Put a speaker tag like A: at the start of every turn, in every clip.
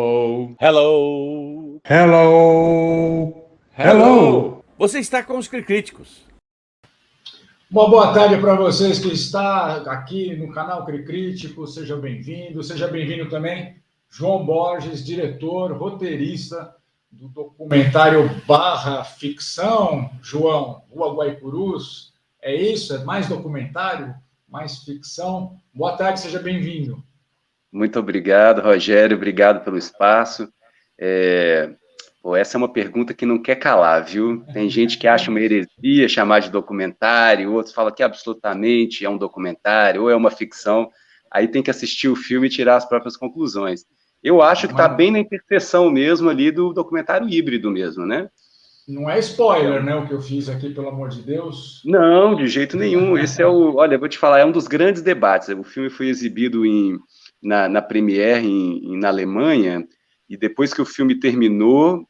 A: Hello. Hello.
B: Hello.
A: Hello. Você está com os Críticos.
B: Uma boa tarde para vocês que está aqui no canal Crítico. Seja bem-vindo também João Borges, diretor, roteirista do documentário barra ficção. João, Rua Guaicurus, é isso? É mais documentário, mais ficção? Boa tarde, seja bem-vindo.
C: Muito obrigado, Rogério, obrigado pelo espaço. Essa é uma pergunta que não quer calar, viu? Tem gente que acha uma heresia chamar de documentário, outros falam que absolutamente é um documentário ou é uma ficção. Aí tem que assistir o filme e tirar as próprias conclusões. Eu acho que está bem na interseção mesmo ali do documentário híbrido mesmo, né?
B: Não é spoiler, né, o que eu fiz aqui, pelo amor de Deus?
C: Não, de jeito nenhum. Esse olha, vou te falar, é um dos grandes debates. O filme foi exibido na Premiere na Alemanha, e depois que o filme terminou,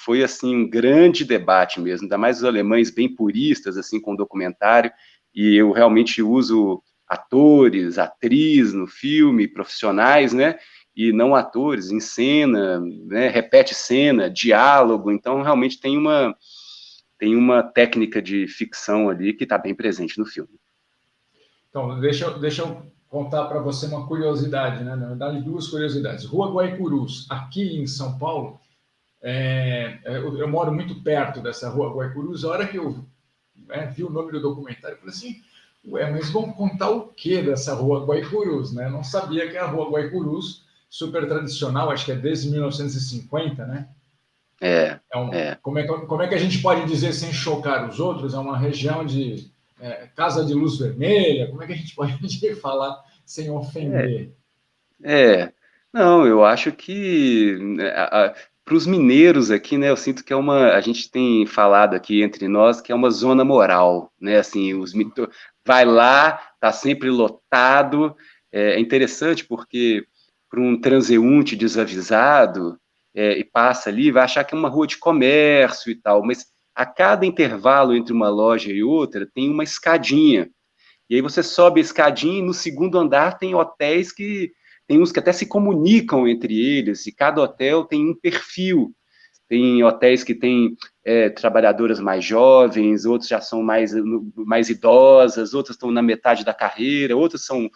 C: foi assim um grande debate mesmo, ainda mais os alemães bem puristas assim com o documentário, e eu realmente uso atores, atriz no filme, profissionais, né, e não atores, em cena, né, repete cena, diálogo, então realmente tem uma técnica de ficção ali que está bem presente no filme.
B: Então, deixa eu contar para você uma curiosidade, né? Na verdade, duas curiosidades. Rua Guaicurus, aqui em São Paulo, eu moro muito perto dessa Rua Guaicurus. A hora que eu vi o nome do documentário, eu falei assim, ué, mas vamos contar o que dessa Rua Guaicurus, né? Eu não sabia que a Rua Guaicurus, super tradicional, acho que é desde 1950, né? Como é que a gente pode dizer sem chocar os outros? É uma região de Casa de Luz Vermelha? Como é que a gente pode falar sem ofender?
C: Não, eu acho que para os mineiros aqui, né, eu sinto que a gente tem falado aqui entre nós que é uma zona moral, né, assim, vai lá, tá sempre lotado, é interessante porque para um transeunte desavisado, e passa ali, vai achar que é uma rua de comércio e tal, mas a cada intervalo entre uma loja e outra tem uma escadinha, e aí você sobe a escadinha e no segundo andar tem hotéis que tem uns que até se comunicam entre eles, e cada hotel tem um perfil. Tem hotéis que têm trabalhadoras mais jovens, outros já são mais idosas, outras estão na metade da carreira, outros são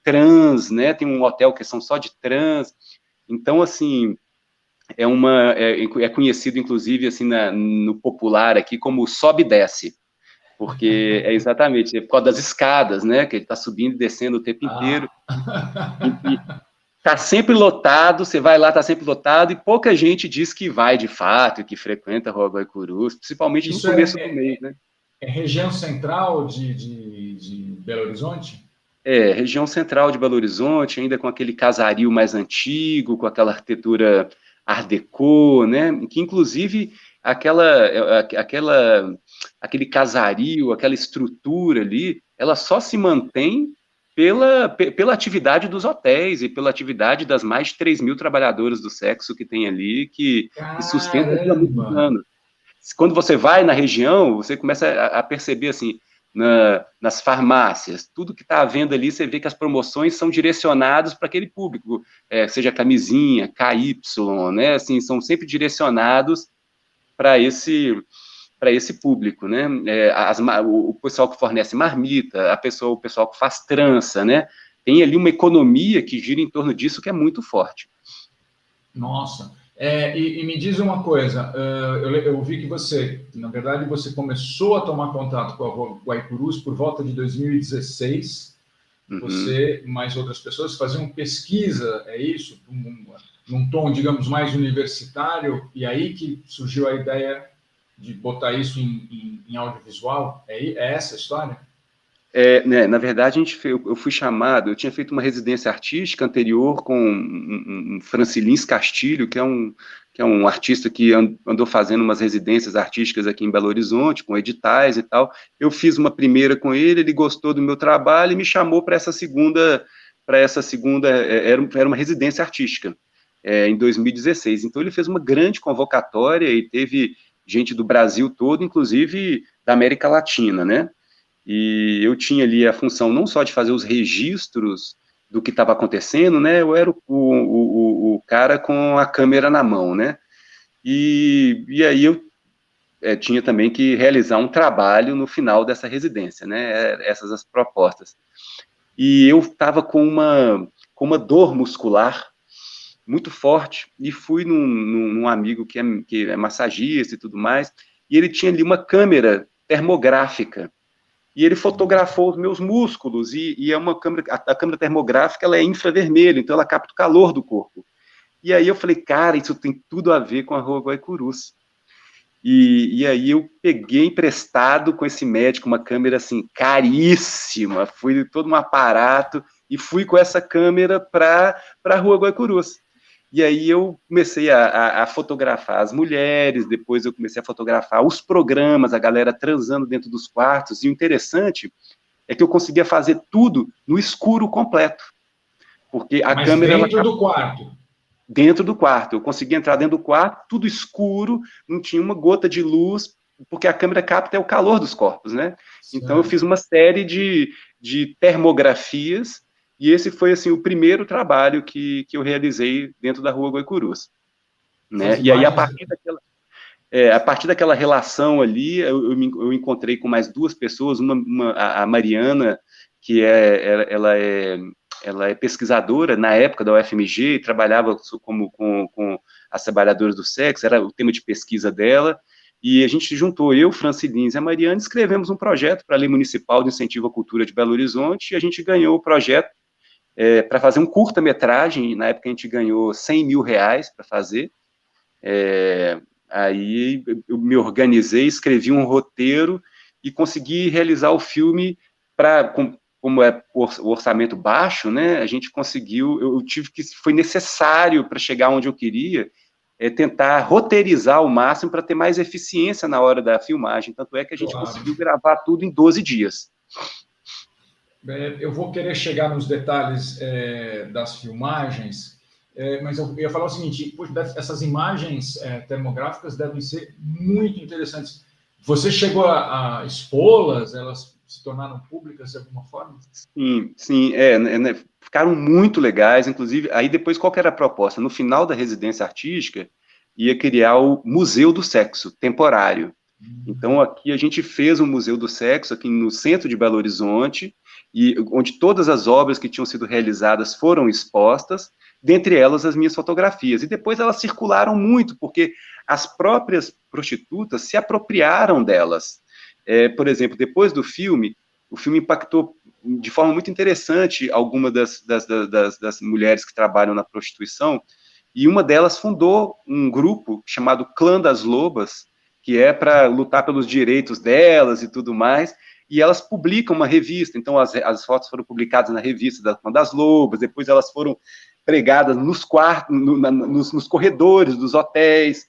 C: trans, né? Tem um hotel que são só de trans. Então, assim, é conhecido, inclusive, assim, no popular aqui como sobe e desce, porque é exatamente por causa das escadas, né? Que ele está subindo e descendo o tempo inteiro. E tá sempre lotado, você vai lá, tá sempre lotado, e pouca gente diz que vai de fato, que frequenta a Rua Guaicurus, principalmente no
B: Isso
C: começo do mês, né?
B: É região central de Belo Horizonte?
C: Região central de Belo Horizonte, ainda com aquele casario mais antigo, com aquela arquitetura Art Deco, né? Que inclusive aquele casario, aquela estrutura ali, ela só se mantém pela atividade dos hotéis e pela atividade das mais de 3.000 trabalhadoras do sexo que tem ali, que sustenta aquilo há muitos
B: Caramba!
C: anos. Quando você vai na região, você começa a perceber assim, nas farmácias, tudo que está à venda ali, você vê que as promoções são direcionadas para aquele público, seja camisinha, KY, né? Assim, são sempre direcionados para esse público, né? O pessoal que fornece marmita, o pessoal que faz trança, né? Tem ali uma economia que gira em torno disso que é muito forte.
B: Nossa! E me diz uma coisa, eu vi que você, na verdade, você começou a tomar contato com a Guaicurus por volta de 2016. Você, mais outras pessoas, faziam pesquisa, é isso? Num tom, digamos, mais universitário, e aí que surgiu a ideia de botar isso em audiovisual? É essa a história?
C: Né, na verdade, eu fui chamado, eu tinha feito uma residência artística anterior com um Francilins Castilho, que é um artista que andou fazendo umas residências artísticas aqui em Belo Horizonte, com editais e tal. Eu fiz uma primeira com ele gostou do meu trabalho e me chamou para essa segunda, era uma residência artística, em 2016. Então, ele fez uma grande convocatória e teve gente do Brasil todo, inclusive da América Latina, né? E eu tinha ali a função não só de fazer os registros do que estava acontecendo, né? Eu era o cara com a câmera na mão, né? E aí eu tinha também que realizar um trabalho no final dessa residência, né? Essas as propostas. E eu estava com uma dor muscular muito forte, e fui num amigo que é massagista e tudo mais, e ele tinha ali uma câmera termográfica, e ele fotografou os meus músculos, e é uma câmera, a câmera termográfica, ela é infravermelho, então ela capta o calor do corpo. E aí eu falei, cara, isso tem tudo a ver com a Rua Guaicurus. E aí eu peguei emprestado com esse médico uma câmera assim caríssima, fui todo um aparato e fui com essa câmera para a Rua Guaicurus. E aí eu comecei a fotografar as mulheres, depois eu comecei a fotografar os programas, a galera transando dentro dos quartos, e o interessante é que eu conseguia fazer tudo no escuro completo, porque a câmera...
B: dentro do quarto?
C: Dentro do quarto, eu conseguia entrar dentro do quarto, tudo escuro, não tinha uma gota de luz, porque a câmera capta o calor dos corpos, né?
B: Certo.
C: Então eu fiz uma série de termografias, e esse foi, assim, o primeiro trabalho que eu realizei dentro da Rua Guaicurus, né? E aí, a partir daquela relação ali, eu encontrei com mais duas pessoas, a Mariana, que ela é pesquisadora na época da UFMG, trabalhava com as trabalhadoras do sexo, era o tema de pesquisa dela, e a gente se juntou, eu, Francilins e a Mariana, escrevemos um projeto para a Lei Municipal de Incentivo à Cultura de Belo Horizonte, e a gente ganhou o projeto para fazer um curta-metragem. Na época a gente ganhou R$100 mil para fazer. Aí eu me organizei, escrevi um roteiro e consegui realizar o filme como é o orçamento baixo, né? A gente conseguiu, foi necessário para chegar onde eu queria, tentar roteirizar o máximo para ter mais eficiência na hora da filmagem, tanto é que a gente conseguiu gravar tudo em 12 dias.
B: Eu vou querer chegar nos detalhes das filmagens, mas eu ia falar o seguinte: essas imagens termográficas devem ser muito interessantes. Você chegou a expô-las? Elas se tornaram públicas de alguma forma?
C: Sim, né, ficaram muito legais. Inclusive, aí depois qual que era a proposta? No final da residência artística, ia criar o Museu do Sexo, temporário. Então, aqui a gente fez um Museu do Sexo, aqui no centro de Belo Horizonte, e onde todas as obras que tinham sido realizadas foram expostas, dentre elas as minhas fotografias. E depois elas circularam muito, porque as próprias prostitutas se apropriaram delas. Por exemplo, depois do filme, o filme impactou de forma muito interessante algumas das mulheres que trabalham na prostituição, e uma delas fundou um grupo chamado Clã das Lobas, que é para lutar pelos direitos delas e tudo mais, e elas publicam uma revista. Então as fotos foram publicadas na revista da Clã das Lobas, depois elas foram pregadas nos quartos, nos corredores dos hotéis,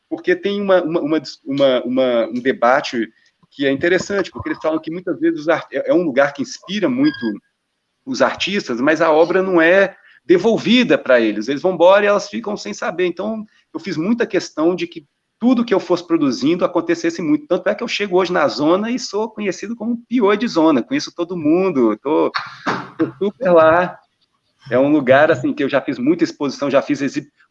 C: porque tem um debate que é interessante, porque eles falam que muitas vezes é um lugar que inspira muito os artistas, mas a obra não é devolvida para eles vão embora e elas ficam sem saber. Então eu fiz muita questão de que tudo que eu fosse produzindo acontecesse muito, tanto é que eu chego hoje na zona e sou conhecido como pior de zona, conheço todo mundo, tô super lá. É um lugar, assim, que eu já fiz muita exposição, já fiz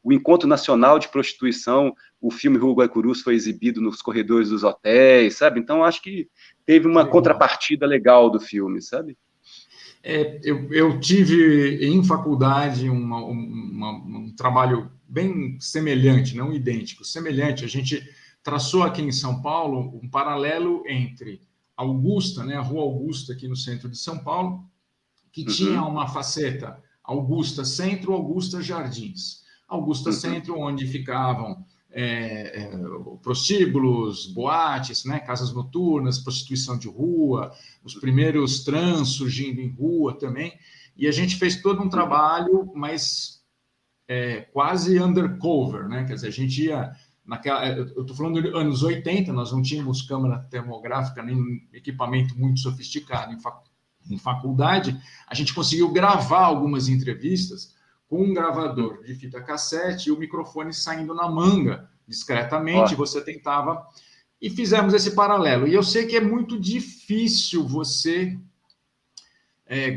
C: o Encontro Nacional de Prostituição, o filme Rua Guaicurus foi exibido nos corredores dos hotéis, sabe? Então, acho que teve uma contrapartida legal do filme, sabe?
B: Eu tive em faculdade um trabalho bem semelhante, não idêntico, semelhante. A gente traçou aqui em São Paulo um paralelo entre Augusta, né, a Rua Augusta, aqui no centro de São Paulo, que tinha uma faceta Augusta Centro, Augusta Jardins. Augusta Centro, onde ficavam prostíbulos, boates, né, casas noturnas, prostituição de rua, os primeiros trans surgindo em rua também. E a gente fez todo um trabalho, mas quase undercover, né? Quer dizer, a gente ia eu estou falando de anos 80, nós não tínhamos câmera termográfica, nem equipamento muito sofisticado em faculdade. A gente conseguiu gravar algumas entrevistas com um gravador de fita cassete e o microfone saindo na manga, discretamente. Você tentava, e fizemos esse paralelo. E eu sei que é muito difícil você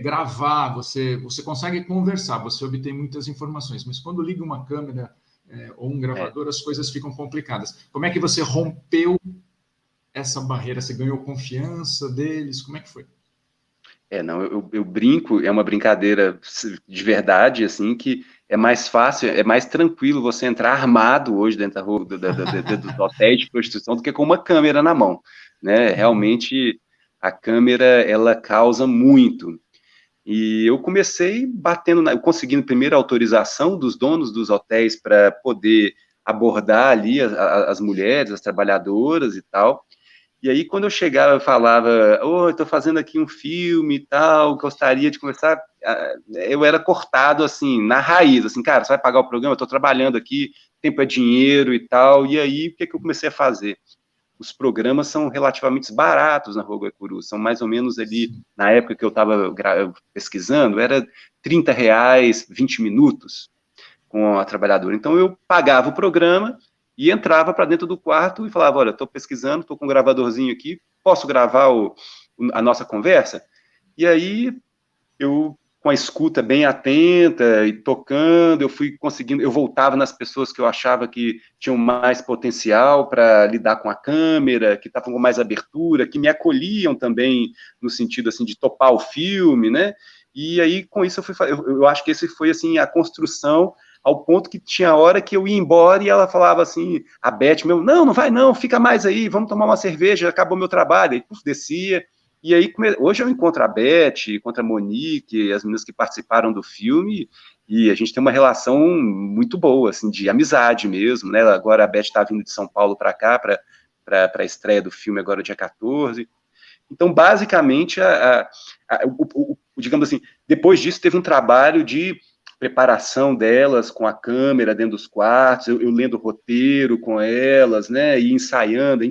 B: gravar, você consegue conversar, você obtém muitas informações, mas quando liga uma câmera ou um gravador, as coisas ficam complicadas. Como é que você rompeu essa barreira? Você ganhou confiança deles? Como é que foi?
C: Não, eu brinco, é uma brincadeira de verdade, assim, que é mais fácil, é mais tranquilo você entrar armado hoje dentro dos hotéis de prostituição do que com uma câmera na mão, né? Realmente, a câmera, ela causa muito. E eu comecei conseguindo primeiro a autorização dos donos dos hotéis para poder abordar ali as mulheres, as trabalhadoras e tal. E aí, quando eu chegava, eu falava, eu estou fazendo aqui um filme e tal, gostaria de começar. Eu era cortado, assim, na raiz, assim, cara, você vai pagar o programa? Eu estou trabalhando aqui, tempo é dinheiro e tal. E aí, o que eu comecei a fazer? Os programas são relativamente baratos na Rua Guaicuru, são mais ou menos ali, na época que eu estava pesquisando, era R$ 30, 20 minutos com a trabalhadora. Então, eu pagava o programa e entrava para dentro do quarto e falava, olha, estou pesquisando, estou com um gravadorzinho aqui, posso gravar a nossa conversa? E aí, eu, com a escuta bem atenta e tocando, eu fui conseguindo, eu voltava nas pessoas que eu achava que tinham mais potencial para lidar com a câmera, que estavam com mais abertura, que me acolhiam também no sentido, assim, de topar o filme, né? E aí, com isso, eu acho que esse foi, assim, a construção ao ponto que tinha hora que eu ia embora e ela falava assim, a Beth, não vai não, fica mais aí, vamos tomar uma cerveja, acabou meu trabalho, e descia, e aí hoje eu encontro a Beth, encontro a Monique, as meninas que participaram do filme, e a gente tem uma relação muito boa, assim, de amizade mesmo, né, agora a Beth está vindo de São Paulo para cá, para a estreia do filme agora dia 14, então basicamente, digamos assim, depois disso teve um trabalho de preparação delas com a câmera dentro dos quartos, eu lendo o roteiro com elas, né, e ensaiando,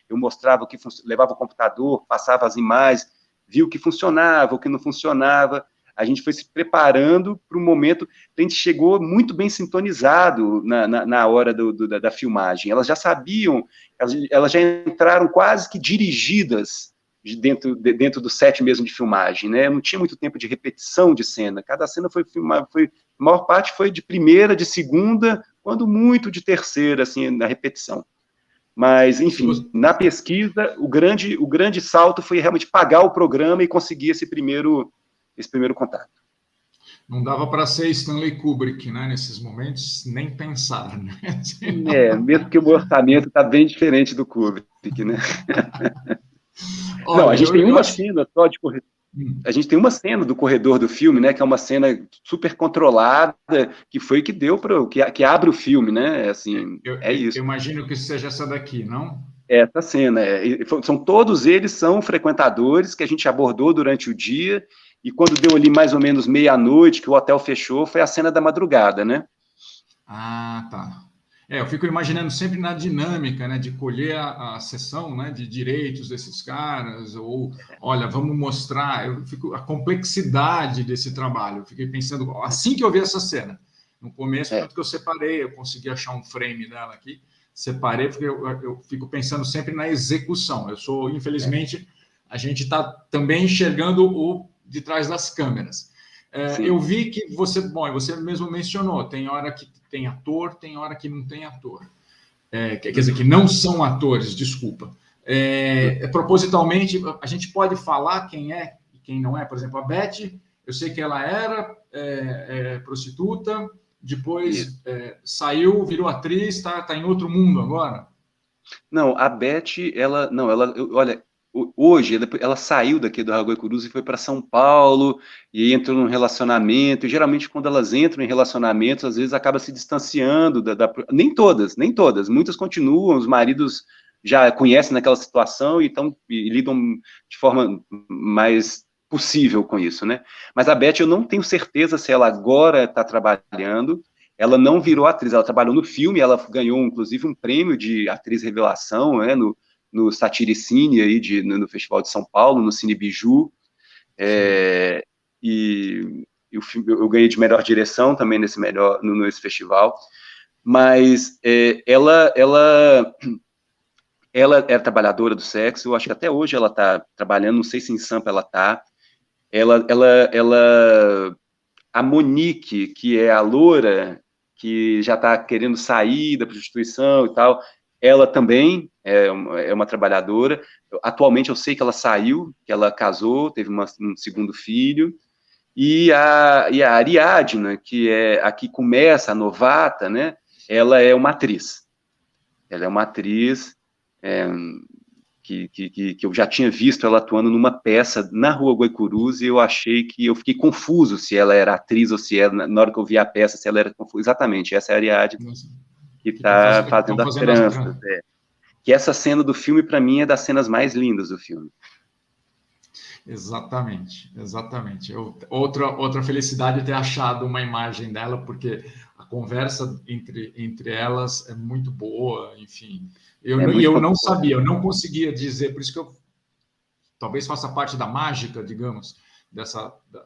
C: eu mostrava o que levava o computador, passava as imagens, via o que funcionava, o que não funcionava, a gente foi se preparando para o momento, a gente chegou muito bem sintonizado na hora da filmagem, elas já sabiam, elas já entraram quase que dirigidas dentro do set mesmo de filmagem, né? Não tinha muito tempo de repetição de cena. Cada cena foi filmada, a maior parte foi de primeira, de segunda, quando muito de terceira, assim, na repetição. Mas, enfim, na pesquisa, o grande salto foi realmente pagar o programa e conseguir esse primeiro contato.
B: Não dava para ser Stanley Kubrick, né? Nesses momentos, nem pensar, né?
C: Mesmo que o orçamento está bem diferente do Kubrick, né?
B: Olha,
C: não, a gente tem uma cena só de corredor. A gente tem uma cena do corredor do filme, né? Que é uma cena super controlada, que foi que deu para que abre o filme, né? Assim, isso.
B: Eu imagino que seja essa daqui, não?
C: Essa cena, todos eles são frequentadores que a gente abordou durante o dia, e quando deu ali mais ou menos meia-noite, que o hotel fechou, foi a cena da madrugada, né?
B: Ah, tá. Eu fico imaginando sempre na dinâmica, né, de colher a sessão, né, de direitos desses caras, ou, olha, vamos mostrar, a complexidade desse trabalho. Eu fiquei pensando, assim que eu vi essa cena, no começo, tanto que eu separei, eu consegui achar um frame dela aqui, separei, porque eu fico pensando sempre na execução. Infelizmente, a gente está também enxergando o de trás das câmeras. Eu vi que você mesmo mencionou, tem hora que tem ator, tem hora que não tem ator. Quer dizer, que não são atores, desculpa. Propositalmente, a gente pode falar quem é e quem não é. Por exemplo, a Beth, eu sei que ela era prostituta, depois saiu, virou atriz, está em outro mundo agora.
C: Não, a Beth, olha, hoje ela saiu daqui do Raguai Cruz e foi para São Paulo e entrou num relacionamento, e geralmente quando elas entram em relacionamentos, às vezes acaba se distanciando nem todas, muitas continuam, os maridos já conhecem naquela situação e lidam de forma mais possível com isso, né? Mas a Beth, eu não tenho certeza se ela agora está trabalhando. Ela não virou atriz, ela trabalhou no filme, ela ganhou, inclusive, um prêmio de atriz revelação, né, no Satiricine, aí, no Festival de São Paulo, no Cine Biju, e o filme, eu ganhei de melhor direção também nesse festival, mas ela é trabalhadora do sexo, eu acho que até hoje ela está trabalhando, não sei se em Sampa ela está, A Monique, que é a loura, que já está querendo sair da prostituição e tal, ela também é uma trabalhadora. Atualmente eu sei que ela saiu, que ela casou, teve um segundo filho. E a Ariadna, que é a que começa, a novata, né? Ela é uma atriz. Ela é uma atriz que eu já tinha visto ela atuando numa peça na Rua Guaicurus, e eu fiquei confuso se ela era atriz ou se era, na hora que eu vi a peça, se ela era confusa. Exatamente, essa é a Ariadne que está fazendo as tranças. Que essa cena do filme, para mim, é das cenas mais lindas do filme.
B: Exatamente, exatamente. Outra felicidade é ter achado uma imagem dela, porque a conversa entre elas é muito boa, enfim. Eu não sabia, eu não conseguia dizer, por isso que eu talvez faça parte da mágica, digamos,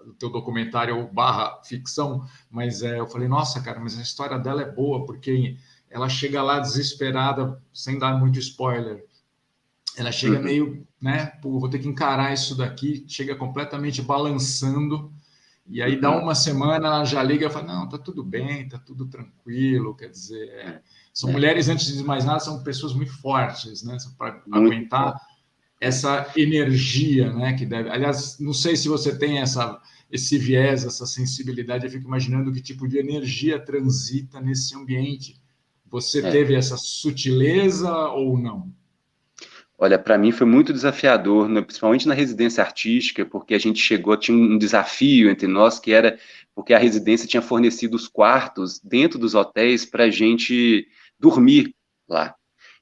B: do teu documentário / ficção, mas eu falei, nossa, cara, mas a história dela é boa, porque ela chega lá desesperada, sem dar muito spoiler, ela chega meio, né, pô, vou ter que encarar isso daqui, chega completamente balançando, e aí dá uma semana, ela já liga e fala, não, tá tudo bem, tá tudo tranquilo, quer dizer, são mulheres, antes de mais nada, são pessoas muito fortes, né, para aguentar essa energia, né, que deve... Aliás, não sei se você tem esse viés, essa sensibilidade, eu fico imaginando que tipo de energia transita nesse ambiente. Você teve essa sutileza ou não?
C: Olha, para mim foi muito desafiador, principalmente na residência artística, porque a gente tinha um desafio entre nós, que era porque a residência tinha fornecido os quartos dentro dos hotéis para a gente dormir lá.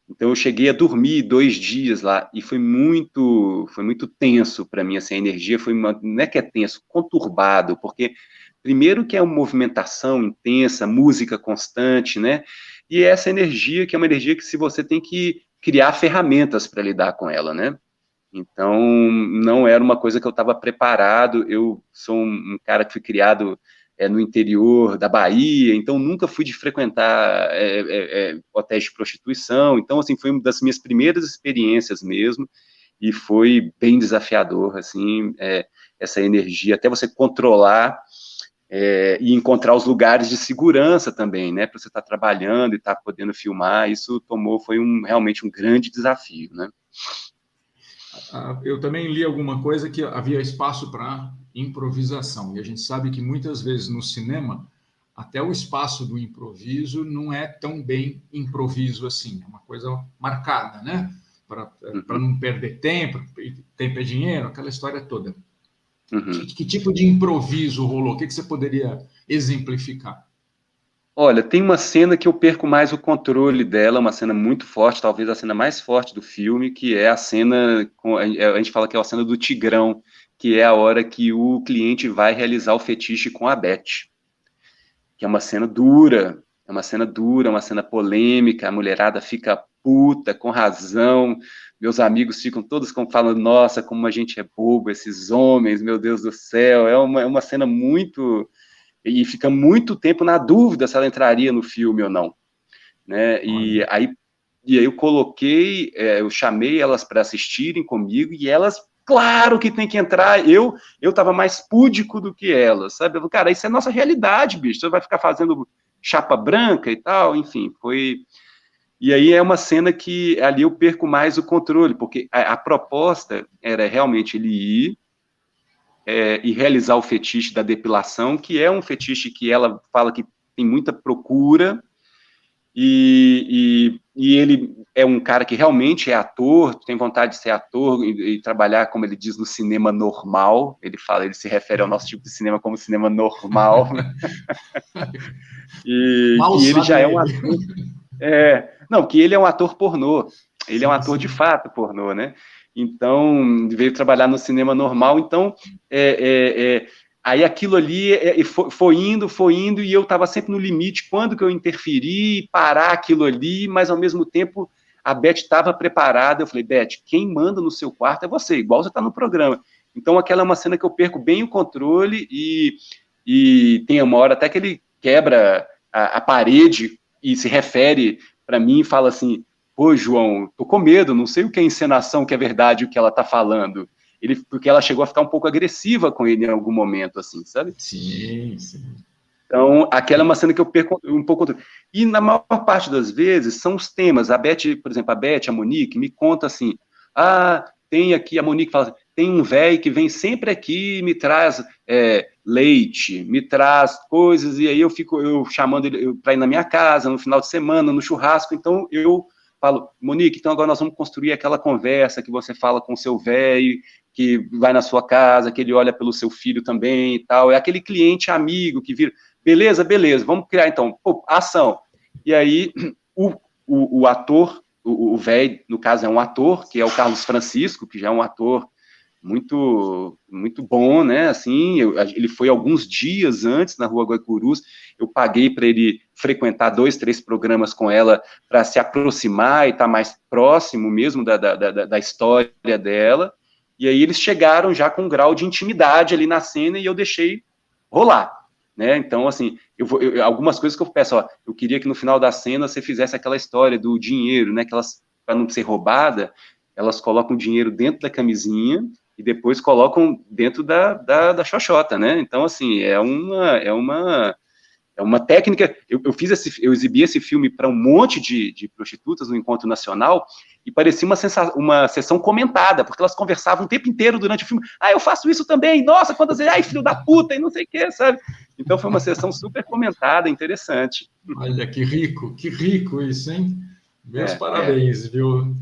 C: Então eu cheguei a dormir 2 dias lá e foi muito tenso para mim, assim, a energia não é que é tenso, conturbado, porque primeiro que é uma movimentação intensa, música constante, né? E essa energia que é uma energia que se você tem que criar ferramentas para lidar com ela, né? Então, não era uma coisa que eu estava preparado. Eu sou um cara que fui criado no interior da Bahia, então nunca fui de frequentar hotéis de prostituição. Então, assim, foi uma das minhas primeiras experiências mesmo, e foi bem desafiador, assim, essa energia, até você controlar e encontrar os lugares de segurança também, né, para você estar trabalhando e estar podendo filmar. Isso foi realmente um grande desafio, né?
B: Eu também li alguma coisa que havia espaço para improvisação, e a gente sabe que muitas vezes no cinema até o espaço do improviso não é tão bem improviso assim, é uma coisa marcada, né? Para não perder tempo é dinheiro, aquela história toda. Que tipo de improviso rolou? O que você poderia exemplificar?
C: Olha, tem uma cena que eu perco mais o controle dela, uma cena muito forte, talvez a cena mais forte do filme, que é a cena, a gente fala que é a cena do Tigrão, que é a hora que o cliente vai realizar o fetiche com a Beth, que é uma cena dura, uma cena polêmica, a mulherada fica puta, com razão, meus amigos ficam todos falando, nossa, como a gente é bobo, esses homens, meu Deus do céu, é uma cena muito... E fica muito tempo na dúvida se ela entraria no filme ou não, né? E aí eu chamei elas para assistirem comigo, e elas, claro que tem que entrar. Eu estava mais púdico do que elas, sabe? Eu falei, cara, isso é nossa realidade, bicho, você vai ficar fazendo chapa branca e tal, enfim, foi... E aí é uma cena que ali eu perco mais o controle, porque a proposta era realmente ele ir e realizar o fetiche da depilação, que é um fetiche que ela fala que tem muita procura, e ele é um cara que realmente é ator, tem vontade de ser ator e trabalhar, como ele diz, no cinema normal. Ele se refere ao nosso tipo de cinema como cinema normal. e ele já é um ator... não, que ele é um ator pornô, ele é um ator de fato pornô, né? Então, veio trabalhar no cinema normal, então, aí aquilo ali foi indo, e eu estava sempre no limite, quando que eu interferi, parar aquilo ali, mas ao mesmo tempo a Beth estava preparada. Eu falei, Beth, quem manda no seu quarto é você, igual você está no programa. Então, aquela é uma cena que eu perco bem o controle, e tem uma hora até que ele quebra a parede e se refere para mim e fala assim, pô, João, tô com medo, não sei o que é encenação, o que é verdade, o que ela tá falando. porque ela chegou a ficar um pouco agressiva com ele em algum momento, assim, sabe?
B: Sim, sim.
C: Então, aquela é uma cena que eu perco um pouco. E na maior parte das vezes são os temas. A Beth, por exemplo, a Monique, me conta assim: tem aqui, a Monique fala, tem um velho que vem sempre aqui e me traz leite, me traz coisas, e aí eu chamando ele para ir na minha casa, no final de semana, no churrasco. Então, eu falo, Monique, então agora nós vamos construir aquela conversa que você fala com o seu velho, que vai na sua casa, que ele olha pelo seu filho também e tal. É aquele cliente amigo que vira. Beleza, vamos criar então, ação. E aí, o ator, o velho, no caso é um ator, que é o Carlos Francisco, que já é um ator muito muito bom, né, assim, ele foi alguns dias antes na Rua Guaicurus, eu paguei para ele frequentar 2, 3 programas com ela, para se aproximar e estar mais próximo mesmo da história dela, e aí eles chegaram já com um grau de intimidade ali na cena, e eu deixei rolar. Né? Então, assim, algumas coisas que eu peço, eu queria que no final da cena você fizesse aquela história do dinheiro, né? Que elas, para não ser roubada, elas colocam o dinheiro dentro da camisinha e depois colocam dentro da xoxota, né? Então, assim, é uma técnica. Eu exibi esse filme para um monte de prostitutas no Encontro Nacional e parecia uma sessão comentada, porque elas conversavam o tempo inteiro durante o filme. Eu faço isso também, nossa, quantas vezes, filho da puta, e não sei o que, sabe? Então foi uma sessão super comentada, interessante.
B: Olha, que rico isso, hein? Meus parabéns, viu?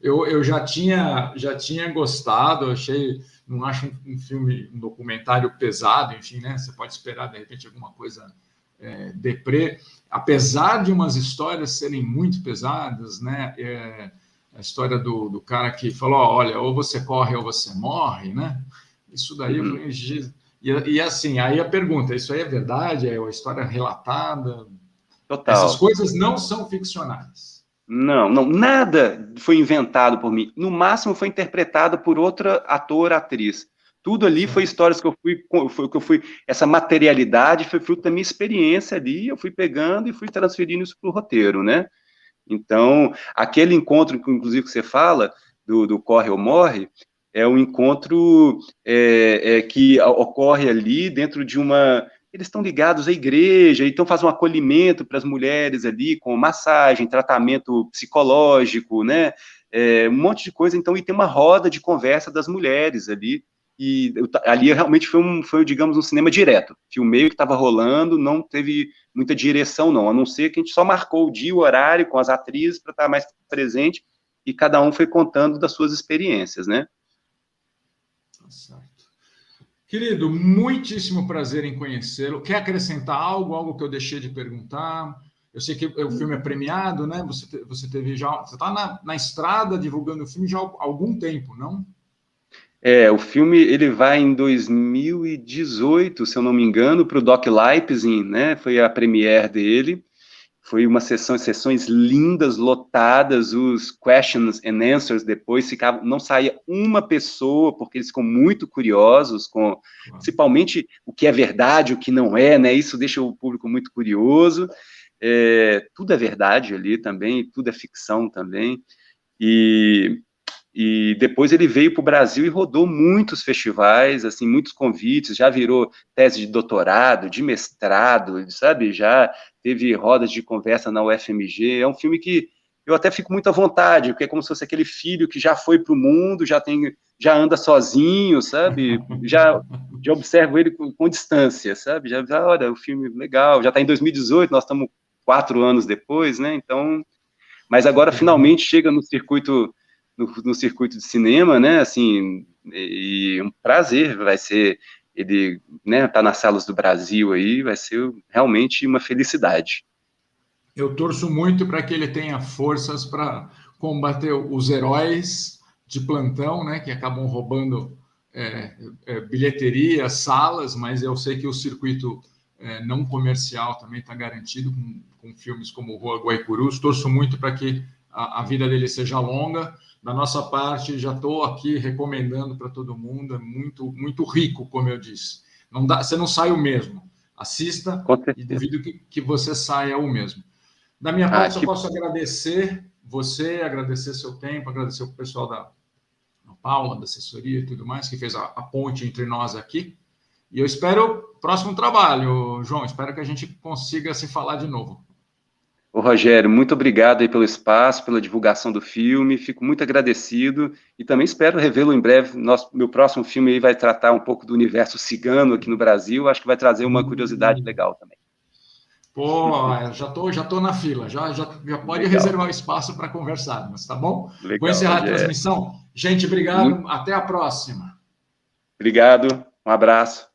B: Eu já tinha gostado, não acho um filme, um documentário pesado, enfim, né? Você pode esperar, de repente, alguma coisa deprê, apesar de umas histórias serem muito pesadas, né? A história do cara que falou, olha, ou você corre ou você morre, né? Isso daí, eu falei, e assim, aí a pergunta, isso aí é verdade? É uma história relatada?
C: Total.
B: Essas coisas não são ficcionais.
C: Não, nada foi inventado por mim. No máximo foi interpretado por outra ator, atriz. Tudo ali foi histórias que eu fui, essa materialidade foi fruto da minha experiência ali, eu fui pegando e fui transferindo isso para o roteiro, né? Então, aquele encontro, inclusive, que você fala, do Corre ou Morre, é um encontro que ocorre ali dentro de uma... Eles estão ligados à igreja, então faz um acolhimento para as mulheres ali, com massagem, tratamento psicológico, né? Um monte de coisa, então, e tem uma roda de conversa das mulheres ali, e ali realmente foi, digamos, um cinema direto. Filmei o que estava rolando, não teve muita direção, não, a não ser que a gente só marcou o dia e o horário com as atrizes para estar mais presente, e cada um foi contando das suas experiências, né?
B: Tá certo. Querido, muitíssimo prazer em conhecê-lo. Quer acrescentar algo que eu deixei de perguntar? Eu sei que o filme é premiado, né? Você está na estrada divulgando o filme já há algum tempo, não?
C: O filme ele vai em 2018, se eu não me engano, para o Doc Leipzig, né? Foi a premiere dele. Foi uma sessões lindas, lotadas, os questions and answers depois não saía uma pessoa, porque eles ficam muito curiosos com, principalmente o que é verdade, o que não é, né? Isso deixa o público muito curioso. Tudo é verdade ali também, tudo é ficção também. E depois ele veio para o Brasil e rodou muitos festivais, assim, muitos convites, já virou tese de doutorado, de mestrado, sabe? Já teve rodas de conversa na UFMG. É um filme que eu até fico muito à vontade, porque é como se fosse aquele filho que já foi para o mundo, já anda sozinho, sabe? Já observo ele com distância, sabe? Já, olha, o filme legal, já está em 2018, nós estamos 4 anos depois, né? Então, mas agora finalmente chega no circuito de cinema, né, assim, e um prazer vai ser ele, né, tá nas salas do Brasil aí, vai ser realmente uma felicidade.
B: Eu torço muito para que ele tenha forças para combater os heróis de plantão, né, que acabam roubando bilheteria, salas, mas eu sei que o circuito não comercial também está garantido com filmes como Rua Guaicurus. Torço muito para que a vida dele seja longa. Da nossa parte, já estou aqui recomendando para todo mundo, é muito, muito rico, como eu disse. Você não sai o mesmo. Assista e duvido que você saia o mesmo. Da minha parte, eu posso agradecer você, agradecer seu tempo, agradecer o pessoal da Paula, da assessoria e tudo mais, que fez a ponte entre nós aqui. E eu espero o próximo trabalho, João. Espero que a gente consiga se falar de novo.
C: Ô, Rogério, muito obrigado aí pelo espaço, pela divulgação do filme, fico muito agradecido e também espero revê-lo em breve. Meu próximo filme aí vai tratar um pouco do universo cigano aqui no Brasil, acho que vai trazer uma curiosidade legal também.
B: Pô, já tô na fila, já pode reservar o espaço para conversarmos, tá bom?
C: Legal,
B: vou encerrar
C: Rogério.
B: A transmissão. Gente, obrigado, até a próxima.
C: Obrigado, um abraço.